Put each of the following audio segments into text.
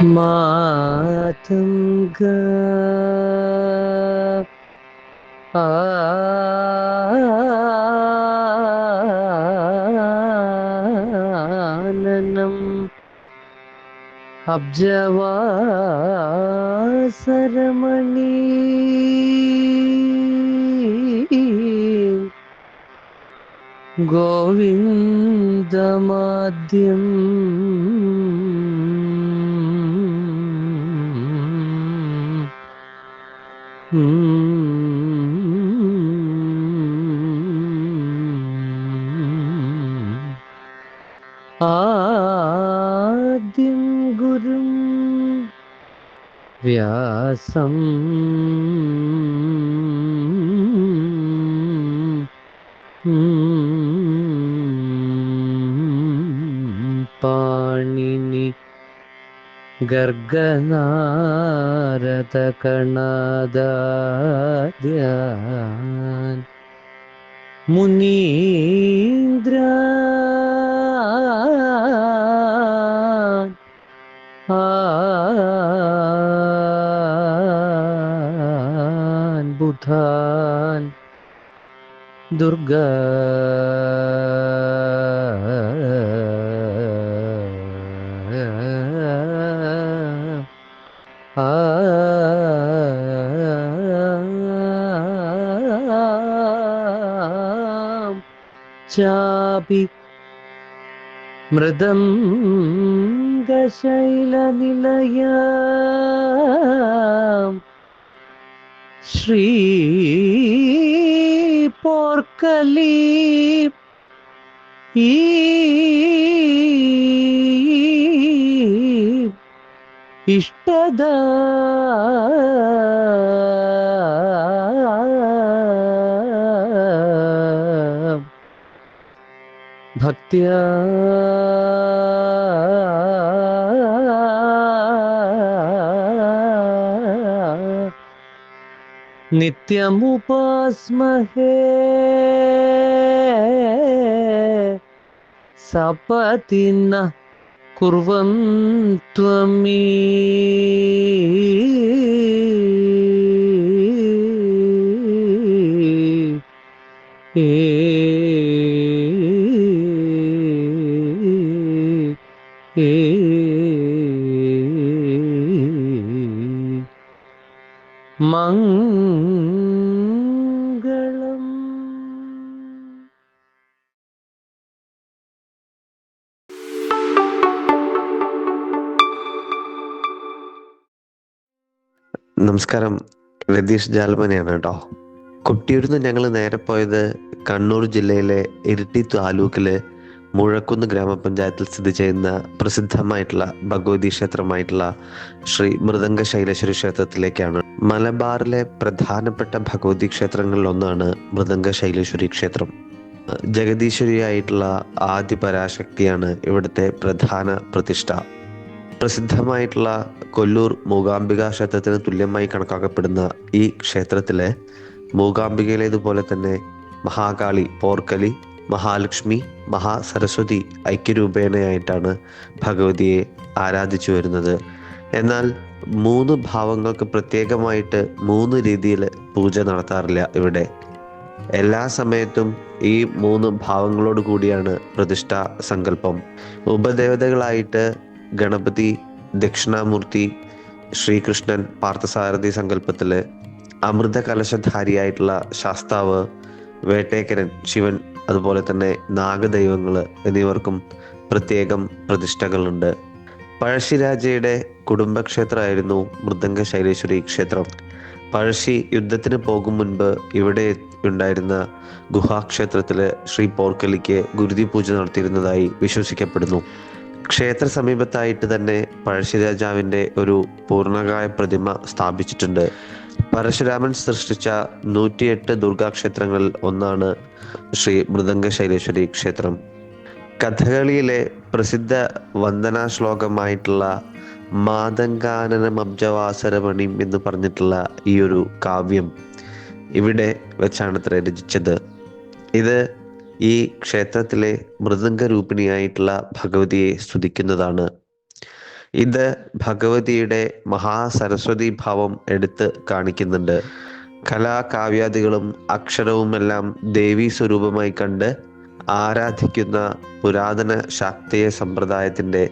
മാതംഗ ആനനം അബ്ജവാസരമണി ഗോവിന്ദമാദ്യം ആദ്യം ഗുരും വ്യാസം പാണിനി ഗർഗനാരദകണാദാദ്യാൻ മുനീന്ദ്രാൻ ബുധാൻ ദുർഗ ചാപി മൃദംഗശൈലനിലയ ശ്രീ പോർക്കലി ഈ ഇഷ്ടദ ഭക്ത്യാ നിത്യമുപാസ്മഹേ സപതിന കുർവന്ത്വമീ മംഗളം. നമസ്കാരം, രതീഷ് ജാൽമനയാണ് കേട്ടോ. കൊട്ടിയൂരിന്ന് ഞങ്ങൾ നേരെ പോയത് കണ്ണൂർ ജില്ലയിലെ ഇരിട്ടി താലൂക്കിലെ മുഴക്കുന്ന് ഗ്രാമപഞ്ചായത്തിൽ സ്ഥിതി ചെയ്യുന്ന പ്രസിദ്ധമായിട്ടുള്ള ഭഗവതി ക്ഷേത്രമായിട്ടുള്ള ശ്രീ മൃദംഗ ശൈലേശ്വരി ക്ഷേത്രത്തിലേക്കാണ്. മലബാറിലെ പ്രധാനപ്പെട്ട ഭഗവതി ക്ഷേത്രങ്ങളിൽ ഒന്നാണ് മൃദംഗ ശൈലേശ്വരി ക്ഷേത്രം. ജഗദീശ്വരിയായിട്ടുള്ള ആദി പരാശക്തിയാണ് ഇവിടുത്തെ പ്രധാന പ്രതിഷ്ഠ. പ്രസിദ്ധമായിട്ടുള്ള കൊല്ലൂർ മൂകാംബിക ക്ഷേത്രത്തിന് തുല്യമായി കണക്കാക്കപ്പെടുന്ന ഈ ക്ഷേത്രത്തിലെ മൂകാംബികയിലേതുപോലെ തന്നെ മഹാകാളി, പോർക്കലി, മഹാലക്ഷ്മി, മഹാസരസ്വതി ഐക്യരൂപേണയായിട്ടാണ് ഭഗവതിയെ ആരാധിച്ചു വരുന്നത്. എന്നാൽ 3 ഭാവങ്ങൾക്ക് പ്രത്യേകമായിട്ട് 3 രീതിയിൽ പൂജ നടത്താറില്ല ഇവിടെ. എല്ലാ സമയത്തും ഈ 3 ഭാവങ്ങളോട് കൂടിയാണ് പ്രതിഷ്ഠാ സങ്കല്പം. ഉപദേവതകളായിട്ട് ഗണപതി, ദക്ഷിണാമൂർത്തി, ശ്രീകൃഷ്ണൻ പാർത്ഥസാരഥി സങ്കല്പത്തില്, അമൃത കലശധാരിയായിട്ടുള്ള ശാസ്താവ്, വേട്ടേക്കരൻ ശിവൻ, അതുപോലെ തന്നെ നാഗദൈവങ്ങള് എന്നിവർക്കും പ്രത്യേകം പ്രതിഷ്ഠകളുണ്ട്. പഴശ്ശിരാജയുടെ കുടുംബക്ഷേത്രമായിരുന്നു മൃദംഗ ശൈലേശ്വരി ക്ഷേത്രം. പഴശ്ശി യുദ്ധത്തിന് പോകും മുൻപ് ഇവിടെ ഉണ്ടായിരുന്ന ഗുഹാക്ഷേത്രത്തില് ശ്രീ പോർക്കലിക്ക് ഗുരുതി പൂജ നടത്തിയിരുന്നതായി വിശ്വസിക്കപ്പെടുന്നു. ക്ഷേത്ര സമീപത്തായിട്ട് തന്നെ പഴശ്ശിരാജാവിൻ്റെ ഒരു പൂർണ്ണകായ പ്രതിമ സ്ഥാപിച്ചിട്ടുണ്ട്. പരശുരാമൻ സൃഷ്ടിച്ച 108 ദുർഗാക്ഷേത്രങ്ങളിൽ ഒന്നാണ് ശ്രീ മൃദംഗ ശൈലേശ്വരി ക്ഷേത്രം. കഥകളിയിലെ പ്രസിദ്ധ വന്ദനാ ശ്ലോകമായിട്ടുള്ള മാതംഗാനനമബ്ജവാസരമണിം എന്ന് പറഞ്ഞിട്ടുള്ള ഈ ഒരു കാവ്യം ഇവിടെ വെച്ചാണ് രചിച്ചത്. ഇത് ഈ ക്ഷേത്രത്തിലെ മൃദംഗ രൂപിണിയായിട്ടുള്ള ഭഗവതിയെ സ്തുതിക്കുന്നതാണ്. ഇത് ഭഗവതിയുടെ മഹാസരസ്വതി ഭാവം എടുത്ത് കാണിക്കുന്നുണ്ട്. കലാകാവ്യാദികളും അക്ഷരവുമെല്ലാം ദേവീ സ്വരൂപമായി കണ്ട് ആരാധിക്കുന്ന പുരാതന ശാക്തേയ സമ്പ്രദായത്തിൻ്റെ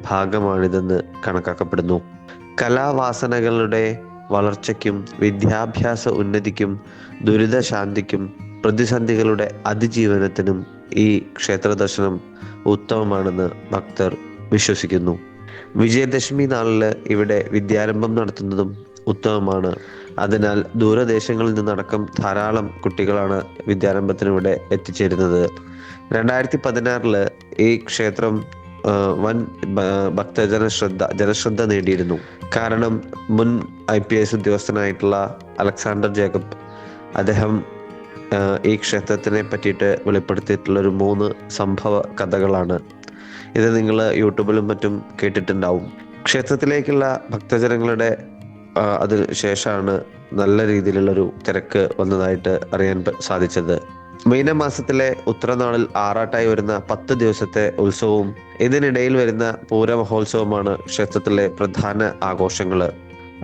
ഭാഗമാണിതെന്ന് കണക്കാക്കപ്പെടുന്നു. കലാവാസനകളുടെ വളർച്ചയ്ക്കും വിദ്യാഭ്യാസ ഉന്നതിക്കും ദുരിതശാന്തിക്കും പ്രതിസന്ധികളുടെ അതിജീവനത്തിനും ഈ ക്ഷേത്ര ദർശനം ഉത്തമമാണെന്ന് ഭക്തർ വിശ്വസിക്കുന്നു. വിജയദശമി നാളിൽ ഇവിടെ വിദ്യാരംഭം നടത്തുന്നതും ഉത്തമമാണ്. അതിനാൽ ദൂരദേശങ്ങളിൽ നിന്നടക്കം ധാരാളം കുട്ടികളാണ് വിദ്യാരംഭത്തിന് ഇവിടെ എത്തിച്ചേരുന്നത്. 2016 ഈ ക്ഷേത്രം വൻ ജനശ്രദ്ധ നേടിയിരുന്നു. കാരണം മുൻ IPS ഉദ്യോഗസ്ഥനായിട്ടുള്ള അലക്സാണ്ടർ ജേക്കബ് അദ്ദേഹം ഈ ക്ഷേത്രത്തിനെ പറ്റിയിട്ട് വെളിപ്പെടുത്തിയിട്ടുള്ളൊരു 3 സംഭവ കഥകളാണ്. ഇത് നിങ്ങൾ യൂട്യൂബിലും മറ്റും കേട്ടിട്ടുണ്ടാവും. ക്ഷേത്രത്തിലേക്കുള്ള ഭക്തജനങ്ങളുടെ അതിന് ശേഷമാണ് നല്ല രീതിയിലുള്ളൊരു തിരക്ക് വന്നതായിട്ട് അറിയാൻ സാധിച്ചത്. മീനമാസത്തിലെ ഉത്തരനാളിൽ ആറാട്ടായി വരുന്ന 10 ദിവസത്തെ ഉത്സവവും ഇതിനിടയിൽ വരുന്ന പൂരമഹോത്സവമാണ് ക്ഷേത്രത്തിലെ പ്രധാന ആഘോഷങ്ങൾ.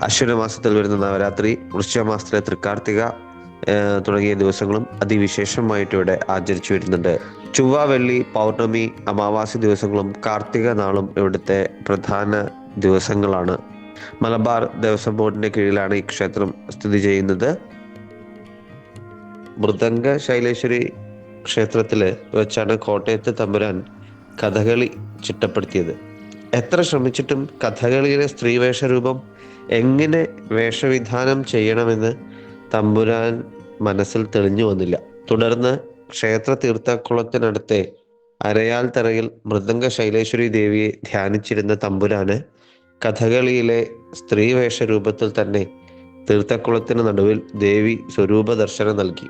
അശ്വിന മാസത്തിൽ വരുന്ന നവരാത്രി, വൃശ്ചിക മാസത്തിലെ തൃക്കാർത്തിക തുടങ്ങിയ ദിവസങ്ങളും അതിവിശേഷമായിട്ട് ഇവിടെ ആചരിച്ചു വരുന്നുണ്ട്. ചൊവ്വ, വെള്ളി, പൗർണമി, അമാവാസി ദിവസങ്ങളും കാർത്തിക നാളും ഇവിടുത്തെ പ്രധാന ദിവസങ്ങളാണ്. മലബാർ ദേവസ്വം ബോർഡിന്റെ കീഴിലാണ് ഈ ക്ഷേത്രം സ്ഥിതി ചെയ്യുന്നത്. മൃദംഗ ശൈലേശ്വരി ക്ഷേത്രത്തില് വെച്ചാണ് കോട്ടയത്ത് തമ്പുരാൻ കഥകളി ചിട്ടപ്പെടുത്തിയത്. എത്ര ശ്രമിച്ചിട്ടും കഥകളിയിലെ സ്ത്രീവേഷ രൂപം എങ്ങനെ വേഷവിധാനം ചെയ്യണമെന്ന് തമ്പുരാൻ മനസ്സിൽ തെളിഞ്ഞു വന്നില്ല. തുടർന്ന് ക്ഷേത്ര തീർത്ഥക്കുളത്തിനടുത്തെ അരയാൽ തറയിൽ മൃദംഗ ശൈലേശ്വരി ദേവിയെ ധ്യാനിച്ചിരുന്ന തമ്പുരാന് കഥകളിയിലെ സ്ത്രീവേഷ രൂപത്തിൽ തന്നെ തീർത്ഥക്കുളത്തിന് നടുവിൽ ദേവി സ്വരൂപ ദർശനം നൽകി.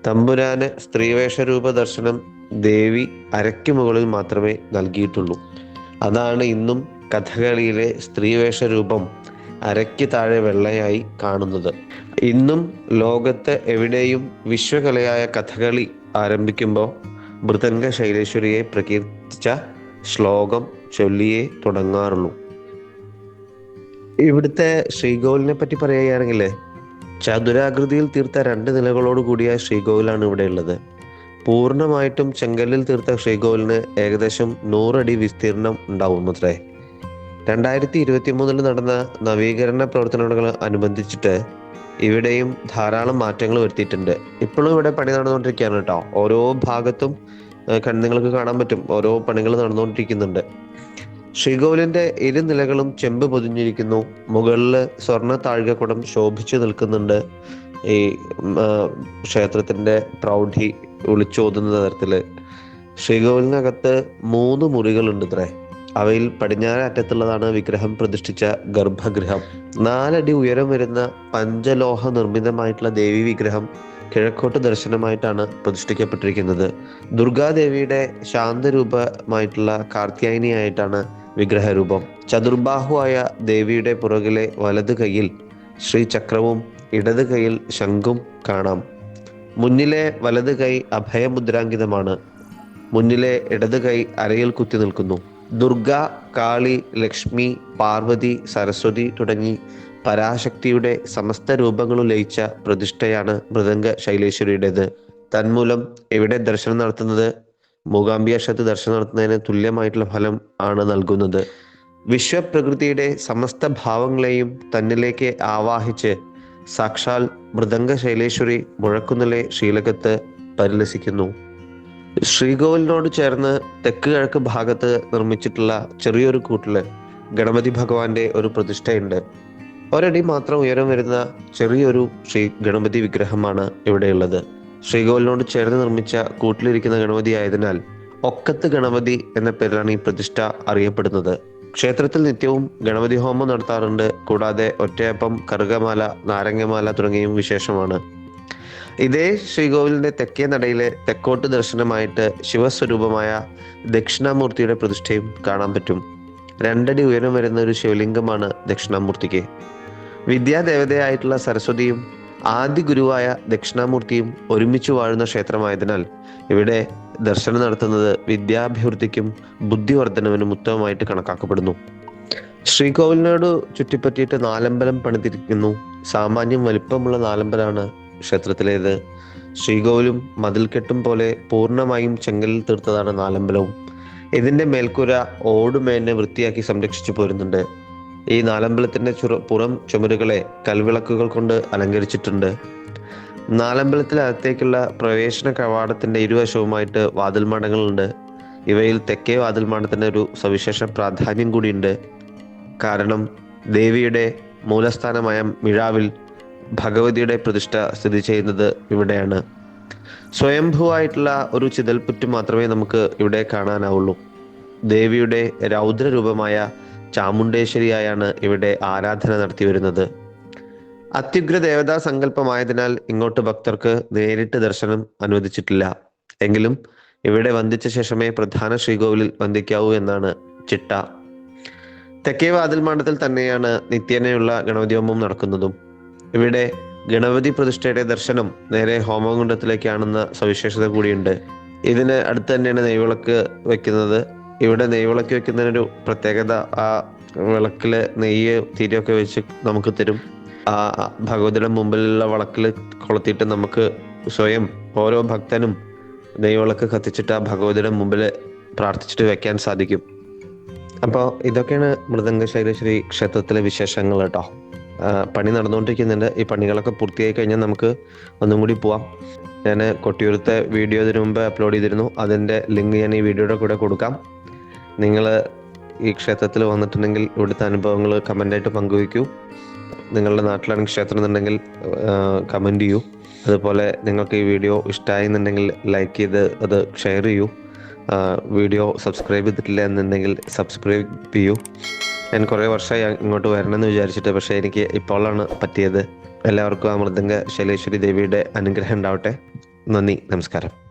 തമ്പുരാന് സ്ത്രീവേഷ രൂപ ദർശനം ദേവി അരയ്ക്ക് മുകളിൽ മാത്രമേ നൽകിയിട്ടുള്ളൂ. അതാണ് ഇന്നും കഥകളിയിലെ സ്ത്രീവേഷ രൂപം അരയ്ക്ക് താഴെ വെള്ളയായി കാണുന്നത്. ഇന്നും ലോകത്ത് എവിടെയും വിശ്വകലയായ കഥകളി ആരംഭിക്കുമ്പോൾ മൃദംഗ ശൈലേശ്വരിയെ പ്രകീർത്തിച്ച ശ്ലോകം ചൊല്ലിയേ തുടങ്ങാറുള്ളൂ. ഇവിടുത്തെ ശ്രീകോവിലിനെ പറ്റി പറയുകയാണെങ്കിൽ ചതുരാകൃതിയിൽ തീർത്ത 2 നിലകളോട് കൂടിയ ശ്രീകോവിലാണ് ഇവിടെ ഉള്ളത്. പൂർണ്ണമായിട്ടും ചെങ്കല്ലിൽ തീർത്ത ശ്രീകോവിലിന് ഏകദേശം 100 അടി വിസ്തീർണം ഉണ്ടാവും അത്രേ. 2023 നടന്ന നവീകരണ പ്രവർത്തനങ്ങൾ അനുബന്ധിച്ചിട്ട് ഇവിടെയും ധാരാളം മാറ്റങ്ങൾ വരുത്തിയിട്ടുണ്ട്. ഇപ്പോഴും ഇവിടെ പണി നടന്നുകൊണ്ടിരിക്കുകയാണ് കേട്ടോ. ഓരോ ഭാഗത്തും നിങ്ങൾക്ക് കാണാൻ പറ്റും, ഓരോ പണികൾ നടന്നുകൊണ്ടിരിക്കുന്നുണ്ട്. ശ്രീകോവിലിന്റെ ഇരുനിലകളും ചെമ്പ് പൊതിഞ്ഞിരിക്കുന്നു. മുകളിൽ സ്വർണ്ണ താഴികക്കുടം ശോഭിച്ചു നിൽക്കുന്നുണ്ട്. ഈ ക്ഷേത്രത്തിന്റെ പ്രൗഢി വിളിച്ചോതുന്ന തരത്തില്. ശ്രീകോവിലിനകത്ത് 3 മുറികളുണ്ട് ഇത്രേ. അവയിൽ പടിഞ്ഞാറ് അറ്റത്തുള്ളതാണ് വിഗ്രഹം പ്രതിഷ്ഠിച്ച ഗർഭഗൃഹം. 4 അടി ഉയരം വരുന്ന പഞ്ചലോഹ നിർമ്മിതമായിട്ടുള്ള ദേവി വിഗ്രഹം കിഴക്കോട്ട് ദർശനമായിട്ടാണ് പ്രതിഷ്ഠിക്കപ്പെട്ടിരിക്കുന്നത്. ദുർഗാദേവിയുടെ ശാന്തരൂപമായിട്ടുള്ള കാർത്യായനിയായിട്ടാണ് വിഗ്രഹരൂപം. ചതുർബാഹുവായ ദേവിയുടെ പുറകിലെ വലത് കൈയിൽ ശ്രീചക്രവും ഇടത് കൈയിൽ ശംഖും കാണാം. മുന്നിലെ വലത് കൈ അഭയമുദ്രാങ്കിതമാണ്. മുന്നിലെ ഇടത് കൈ അരയിൽ കുത്തി നിൽക്കുന്നു. ദുർഗ, കാളി, ലക്ഷ്മി, പാർവതി, സരസ്വതി തുടങ്ങി പരാശക്തിയുടെ സമസ്ത രൂപങ്ങളും ലയിച്ച പ്രതിഷ്ഠയാണ് മൃദംഗ ശൈലേശ്വരിയുടേത്. തന്മൂലം ഇവിടെ ദർശനം നടത്തുന്നത് മൂകാംബിക ദർശനം നടത്തുന്നതിന് തുല്യമായിട്ടുള്ള ഫലം ആണ് നൽകുന്നത്. വിശ്വപ്രകൃതിയുടെ സമസ്ത ഭാവങ്ങളെയും തന്നിലേക്ക് ആവാഹിച്ച് സാക്ഷാൽ മൃദംഗ ശൈലേശ്വരി മുഴക്കുന്നിലെ ശ്രീലകത്ത് പരിലസിക്കുന്നു. ശ്രീകോവിലിനോട് ചേർന്ന് തെക്ക് കിഴക്ക് ഭാഗത്ത് നിർമ്മിച്ചിട്ടുള്ള ചെറിയൊരു കൂട്ടില് ഗണപതി ഭഗവാന്റെ ഒരു പ്രതിഷ്ഠയുണ്ട്. 1 അടി മാത്രം ഉയരം വരുന്ന ചെറിയൊരു ശ്രീ ഗണപതി വിഗ്രഹമാണ് ഇവിടെയുള്ളത്. ശ്രീകോവിലിനോട് ചേർന്ന് നിർമ്മിച്ച കൂട്ടിലിരിക്കുന്ന ഗണപതി ആയതിനാൽ ഒക്കത്ത് ഗണപതി എന്ന പേരിലാണ് ഈ പ്രതിഷ്ഠ അറിയപ്പെടുന്നത്. ക്ഷേത്രത്തിൽ നിത്യവും ഗണപതി ഹോമം നടത്താറുണ്ട്. കൂടാതെ ഒറ്റയപ്പം, കറുകമാല, നാരങ്ങമാല തുടങ്ങിയവയും വിശേഷമാണ്. ഇതേ ശ്രീകോവിലിന്റെ തെക്കേ നടയിലെ തെക്കോട്ട് ദർശനമായിട്ട് ശിവസ്വരൂപമായ ദക്ഷിണാമൂർത്തിയുടെ പ്രതിഷ്ഠയും കാണാൻ പറ്റും. 2 അടി ഉയരം വരുന്ന ഒരു ശിവലിംഗമാണ് ദക്ഷിണാമൂർത്തിക്ക്. വിദ്യാദേവതയായിട്ടുള്ള സരസ്വതിയും ആദ്യ ഗുരുവായ ദക്ഷിണാമൂർത്തിയും ഒരുമിച്ച് വാഴുന്ന ക്ഷേത്രമായതിനാൽ ഇവിടെ ദർശനം നടത്തുന്നത് വിദ്യാഭിവൃദ്ധിക്കും ബുദ്ധിവർദ്ധനവിനും ഉത്തമമായിട്ട് കണക്കാക്കപ്പെടുന്നു. ശ്രീകോവിലിനോട് ചുറ്റിപ്പറ്റിയിട്ട് നാലമ്പലം പണിതിരിക്കുന്നു. സാമാന്യം വലിപ്പമുള്ള നാലമ്പലമാണ് ക്ഷേത്രത്തിലേത്. ശ്രീകോവിലും മതിൽക്കെട്ടും പോലെ പൂർണ്ണമായും ചെങ്കലിൽ തീർത്തതാണ് നാലമ്പലവും. ഇതിന്റെ മേൽക്കൂര ഓടുമേഞ്ഞ് വൃത്തിയാക്കി സംരക്ഷിച്ചു പോരുന്നുണ്ട്. ഈ നാലമ്പലത്തിന്റെ പുറം ചുമരുകളെ കൽവിളക്കുകൾ കൊണ്ട് അലങ്കരിച്ചിട്ടുണ്ട്. നാലമ്പലത്തിനകത്തേക്കുള്ള പ്രവേശന കവാടത്തിന്റെ ഇരുവശവുമായിട്ട് വാതിൽമാടങ്ങളുണ്ട്. ഇവയിൽ തെക്കേ വാതിൽമാടത്തിന് ഒരു സവിശേഷ പ്രാധാന്യം കൂടിയുണ്ട്. കാരണം ദേവിയുടെ മൂലസ്ഥാനമായ മിഴാവിൽ ഭഗവതിയുടെ പ്രതിഷ്ഠ സ്ഥിതി ചെയ്യുന്നത് ഇവിടെയാണ്. സ്വയംഭൂവായിട്ടുള്ള ഒരു ചിതൽപുറ്റ് മാത്രമേ നമുക്ക് ഇവിടെ കാണാനാവുള്ളൂ. ദേവിയുടെ രൗദ്രരൂപമായ ചാമുണ്ടേശ്വരിയായാണ് ഇവിടെ ആരാധന നടത്തി വരുന്നത്. അത്യുഗ്ര ദേവതാ സങ്കല്പമായതിനാൽ ഇങ്ങോട്ട് ഭക്തർക്ക് നേരിട്ട് ദർശനം അനുവദിച്ചിട്ടില്ല. എങ്കിലും ഇവിടെ വന്ദിച്ച ശേഷമേ പ്രധാന ശ്രീകോവിലിൽ വന്ദിക്കാവൂ എന്നാണ് ചിട്ട. തെക്കേ വാതിൽമാടത്തിൽ തന്നെയാണ് നിത്യേനയുള്ള ഗണപതി ഹോമം നടക്കുന്നതും. ഇവിടെ ഗണപതി പ്രതിഷ്ഠയുടെ ദർശനം നേരെ ഹോമകുണ്ഡത്തിലേക്കാണെന്ന സവിശേഷത കൂടിയുണ്ട്. ഇതിന് അടുത്ത് തന്നെയാണ് നെയ്വിളക്ക് വെക്കുന്നത്. ഇവിടെ നെയ്വിളക്ക് വെക്കുന്നതിനൊരു പ്രത്യേകത, ആ വിളക്കില് നെയ്യ് തിരിയൊക്കെ വെച്ച് നമുക്ക് തരും. ആ ഭഗവതിയുടെ മുമ്പിലുള്ള വിളക്കിൽ കൊളുത്തിയിട്ട് നമുക്ക് സ്വയം ഓരോ ഭക്തനും നെയ്വിളക്ക് കത്തിച്ചിട്ട് ആ ഭഗവതിയുടെ മുമ്പിൽ പ്രാർത്ഥിച്ചിട്ട് വെക്കാൻ സാധിക്കും. അപ്പോൾ ഇതൊക്കെയാണ് മൃദംഗശൈലേശ്വരി ക്ഷേത്രത്തിലെ വിശേഷങ്ങൾ കേട്ടോ. പണി നടന്നുകൊണ്ടിരിക്കുന്നുണ്ട്. ഈ പണികളൊക്കെ പൂർത്തിയായി കഴിഞ്ഞാൽ നമുക്ക് ഒന്നും കൂടി പോവാം. ഞാൻ കൊട്ടിയൂരത്തെ വീഡിയോ ഇതിനു മുമ്പ് അപ്ലോഡ് ചെയ്തിരുന്നു. അതിൻ്റെ ലിങ്ക് ഞാൻ ഈ വീഡിയോയുടെ കൂടെ കൊടുക്കാം. നിങ്ങൾ ഈ ക്ഷേത്രത്തിൽ വന്നിട്ടുണ്ടെങ്കിൽ ഇവിടുത്തെ അനുഭവങ്ങൾ കമൻ്റായിട്ട് പങ്കുവയ്ക്കൂ. നിങ്ങളുടെ നാട്ടിലാണെങ്കിൽ ക്ഷേത്രം എന്നുണ്ടെങ്കിൽ കമൻറ്റ് ചെയ്യൂ. അതുപോലെ നിങ്ങൾക്ക് ഈ വീഡിയോ ഇഷ്ടമായി എന്നുണ്ടെങ്കിൽ ലൈക്ക് ചെയ്ത് അത് ഷെയർ ചെയ്യൂ. വീഡിയോ സബ്സ്ക്രൈബ് ചെയ്തിട്ടില്ല എന്നുണ്ടെങ്കിൽ സബ്സ്ക്രൈബ് ചെയ്യൂ. ഞാൻ കുറേ വർഷമായി ഇങ്ങോട്ട് വരണമെന്ന് വിചാരിച്ചിട്ട്, പക്ഷേ എനിക്ക് ഇപ്പോഴാണ് പറ്റിയത്. എല്ലാവർക്കും ആ മൃദംഗ ശൈലേശ്വരി ദേവിയുടെ അനുഗ്രഹം ഉണ്ടാവട്ടെ. നന്ദി, നമസ്കാരം.